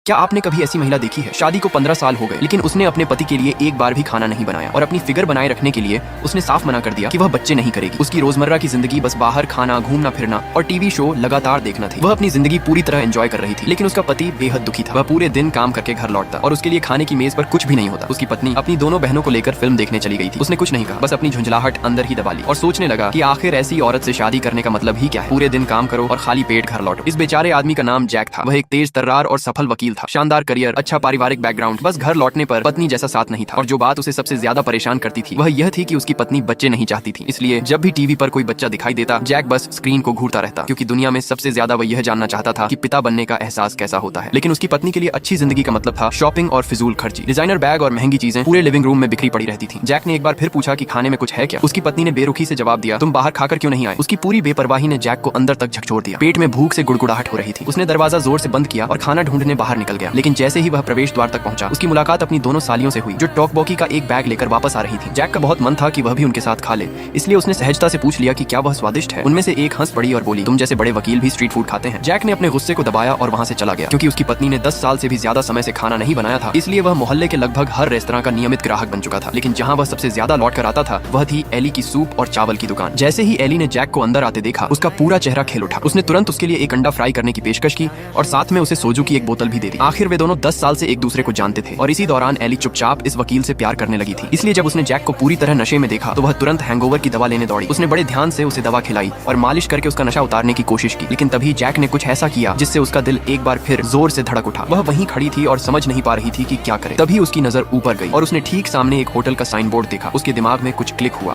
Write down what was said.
क्या आपने कभी ऐसी महिला देखी है? शादी को 15 साल हो गए, लेकिन उसने अपने पति के लिए एक बार भी खाना नहीं बनाया और अपनी फिगर बनाए रखने के लिए उसने साफ मना कर दिया कि वह बच्चे नहीं करेगी। उसकी रोजमर्रा की जिंदगी बस बाहर खाना, घूमना फिरना और टीवी शो लगातार देखना थी। वह अपनी जिंदगी पूरी तरह एंजॉय कर रही थी, लेकिन उसका पति बेहद दुखी था। वह पूरे दिन काम करके घर लौटता और उसके लिए खाने की मेज पर कुछ भी नहीं होता। उसकी पत्नी अपनी दोनों बहनों को लेकर फिल्म देखने चली गई थी। उसने कुछ नहीं कहा, बस अपनी झुंझलाहट अंदर ही दबा ली और सोचने लगा कि आखिर ऐसी औरत से शादी करने का मतलब ही क्या है। पूरे दिन काम करो और खाली पेट घर लौटो। इस बेचारे आदमी का नाम जैक था। वह एक तेज तर्रार और सफल वकील था। शानदार करियर, अच्छा पारिवारिक बैकग्राउंड, बस घर लौटने पर पत्नी जैसा साथ नहीं था। और जो बात उसे सबसे ज्यादा परेशान करती थी वह यह थी कि उसकी पत्नी बच्चे नहीं चाहती थी। इसलिए जब भी टीवी पर कोई बच्चा दिखाई देता, जैक बस स्क्रीन को घूरता रहता, क्योंकि दुनिया में सबसे ज्यादा वह यह जानना चाहता था कि पिता बनने का एहसास कैसा होता है। लेकिन उसकी पत्नी के लिए अच्छी जिंदगी का मतलब था शॉपिंग और फिजूल खर्ची। डिजाइनर बैग और महंगी चीजें पूरे लिविंग रूम में बिखरी पड़ी रहती थी। जैक ने एक बार फिर पूछा कि खाने में कुछ है क्या। उसकी पत्नी ने बेरुखी से जवाब दिया, तुम बाहर खाकर क्यों नहीं आए। उसकी पूरी बेपरवाही ने जैक को अंदर तक झकझोर दिया। पेट में भूख से गुड़गुड़ाहट हो रही थी। उसने दरवाजा जोर से बंद किया और खाना ढूंढने बाहर निकल गया। लेकिन जैसे ही वह प्रवेश द्वार तक पहुंचा, उसकी मुलाकात अपनी दोनों सालियों से हुई, जो टॉकबॉकी का एक बैग लेकर वापस आ रही थी। जैक का बहुत मन था कि वह भी उनके साथ खा ले, इसलिए उसने सहजता से पूछ लिया कि क्या वह स्वादिष्ट है। उनमें से एक हंस पड़ी और बोली, तुम जैसे बड़े वकील भी स्ट्रीट फूड खाते हैं। जैक ने अपने गुस्से को दबाया और वहां से चला गया। क्योंकि उसकी पत्नी ने 10 साल से भी ज्यादा समय से खाना नहीं बनाया था, इसलिए वह मोहल्ले के लगभग हर रेस्तरां का नियमित ग्राहक बन चुका था। लेकिन जहां वह सबसे ज्यादा लौट कर आता था वह थी एली की सूप और चावल की दुकान। जैसे ही एली ने जैक को अंदर आते देखा, उसका पूरा चेहरा खेल उठा। उसने तुरंत उसके लिए एक अंडा फ्राई करने की पेशकश की और साथ में उसे सोजू की एक बोतल भी दे दी। आखिर वे दोनों 10 साल से एक दूसरे को जानते थे और इसी दौरान एली चुपचाप इस वकील से प्यार करने लगी थी। इसलिए जब उसने जैक को पूरी तरह नशे में देखा तो वह तुरंत हैंगओवर की दवा लेने दौड़ी। उसने बड़े ध्यान से उसे दवा खिलाई और मालिश करके उसका नशा उतारने की कोशिश की। लेकिन तभी जैक ने कुछ ऐसा किया जिससे उसका दिल एक बार फिर जोर से धड़क उठा। वह वहीं खड़ी थी और समझ नहीं पा रही थी कि क्या करे। तभी उसकी नजर ऊपर गई और उसने ठीक सामने एक होटल का साइन बोर्ड देखा। उसके दिमाग में कुछ क्लिक हुआ।